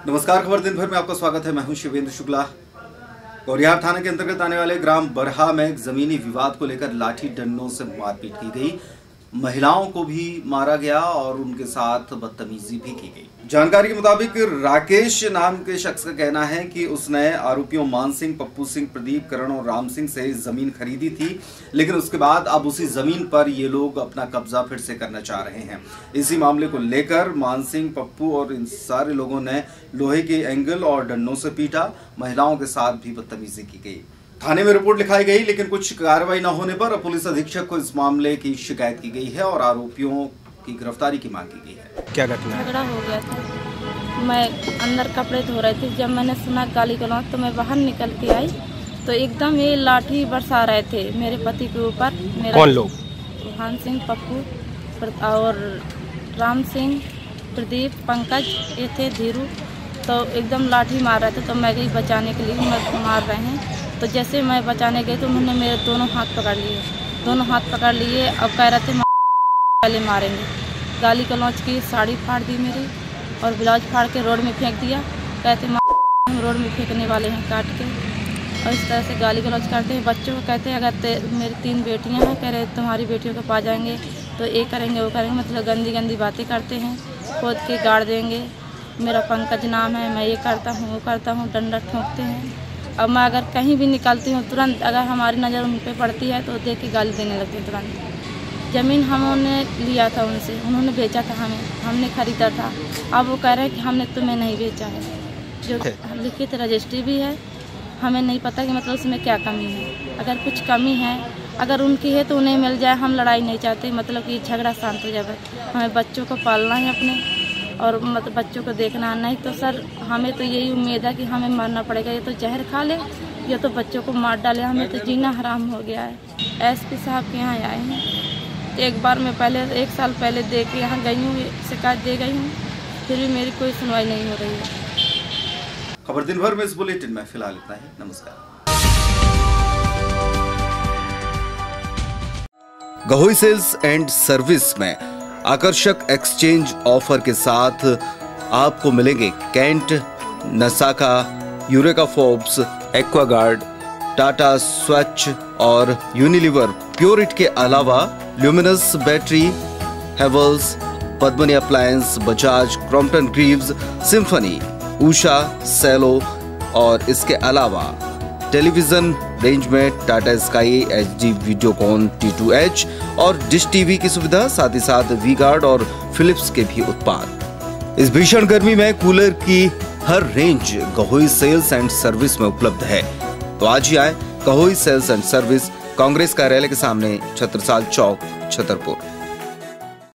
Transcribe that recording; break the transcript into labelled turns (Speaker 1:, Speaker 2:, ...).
Speaker 1: नमस्कार, खबर दिन भर में आपका स्वागत है। मैं हूं शिवेंद्र शुक्ला। गौरियार थाने के अंतर्गत आने वाले ग्राम बरहा में जमीनी विवाद को लेकर लाठी डंडों से मारपीट की गई, महिलाओं को भी मारा गया और उनके साथ बदतमीजी भी की गई। जानकारी के मुताबिक राकेश नाम के शख्स का कहना है कि उसने आरोपियों मान सिंह, पप्पू सिंह, प्रदीप, करण और राम सिंह से जमीन खरीदी थी, लेकिन उसके बाद अब उसी जमीन पर ये लोग अपना कब्जा फिर से करना चाह रहे हैं। इसी मामले को लेकर मान सिंह, पप्पू और इन सारे लोगों ने लोहे के एंगल और डंडों से पीटा, महिलाओं के साथ भी बदतमीजी की गई। थाने में रिपोर्ट लिखाई गई, लेकिन कुछ कार्रवाई न होने पर पुलिस अधीक्षक को इस मामले की शिकायत की गई है और आरोपियों की गिरफ्तारी की मांग की गई है। क्या घटना?
Speaker 2: झगड़ा हो गया था। मैं अंदर कपड़े धो रही थी, जब मैंने सुना गाली गलौज तो मैं बाहर निकल के आई तो एकदम ये लाठी बरसा रहे थे मेरे पति के ऊपर।
Speaker 3: कौन लोग?
Speaker 2: मान सिंह, पप्पू और राम सिंह, प्रदीप, पंकज, ये थे, धीरू। तो एकदम लाठी मार रहे थे, तो मैं गई बचाने के लिए, मार रहे हैं। तो जैसे मैं बचाने गई तो उन्होंने मेरे दोनों हाथ पकड़ लिए और कह रहे थे पहले मारेंगे। गाली गलौज की, साड़ी फाड़ दी मेरी और ब्लाउज फाड़ के रोड में फेंक दिया। कहते हम रोड में फेंकने वाले हैं काट के, और इस तरह से गाली गलौज करते हैं। बच्चों को कहते हैं अगर मेरी 3 बेटियां हैं, कह रहे तुम्हारी बेटियों को पा जाएंगे तो ये करेंगे वो करेंगे, मतलब गंदी गंदी बातें करते हैं, खोद के गाड़ देंगे। मेरा पंकज नाम है, मैं ये करता हूँ वो करता हूँ, डंडा ठोंकते हैं। अब मैं अगर कहीं भी निकलती हूँ तुरंत अगर हमारी नज़र उन पर पड़ती है तो देख के गाली देने लगती है तुरंत। ज़मीन हमने लिया था उनसे, उन्होंने बेचा था हमें, हमने ख़रीदा था। अब वो कह रहे हैं कि हमने तुम्हें नहीं बेचा है, जो लिखित रजिस्ट्री भी है। हमें नहीं पता कि मतलब उसमें क्या कमी है। अगर कुछ कमी है, अगर उनकी है तो उन्हें मिल जाए। हम लड़ाई नहीं चाहते, मतलब कि झगड़ा शांत हो जाए। हमें बच्चों को पालना है अपने, और मतलब बच्चों को देखना नहीं। तो सर हमें तो यही उम्मीद है कि हमें मरना पड़ेगा, ये तो जहर खा ले या तो बच्चों को मार डाले। हमें तो जीना हराम हो गया है। एसपी साहब के यहाँ आए हैं, एक बार मैं पहले 1 साल पहले दे के यहाँ गई हूँ, शिकायत दे गई हूँ, फिर भी मेरी कोई सुनवाई नहीं हो रही है।
Speaker 1: खबर दिन भर में इस बुलेटिन में फिलहाल इतना ही। नमस्कार। गहोई सेल्स एंड सर्विस में आकर्षक एक्सचेंज ऑफर के साथ आपको मिलेंगे Kent, Nasaka, Eureka Forbes, Aquaguard, Tata Swach और यूनिलीवर प्योरिट के अलावा Luminous battery, Havells, Padmini appliance, Bajaj, Crompton Greaves, Symphony, Usha, Cello और इसके अलावा टेलीविजन रेंज में Tata sky HD Videocon T2H और डिश टीवी की सुविधा, साथ ही साथ वी-गार्ड और फिलिप्स के भी उत्पाद। इस भीषण गर्मी में कूलर की हर range Gahoi sales and service में उपलब्ध है। तो आज ही आए Gahoi sales and service, Congress कार्यालय के सामने, छत्रसाल चौक, छतरपुर।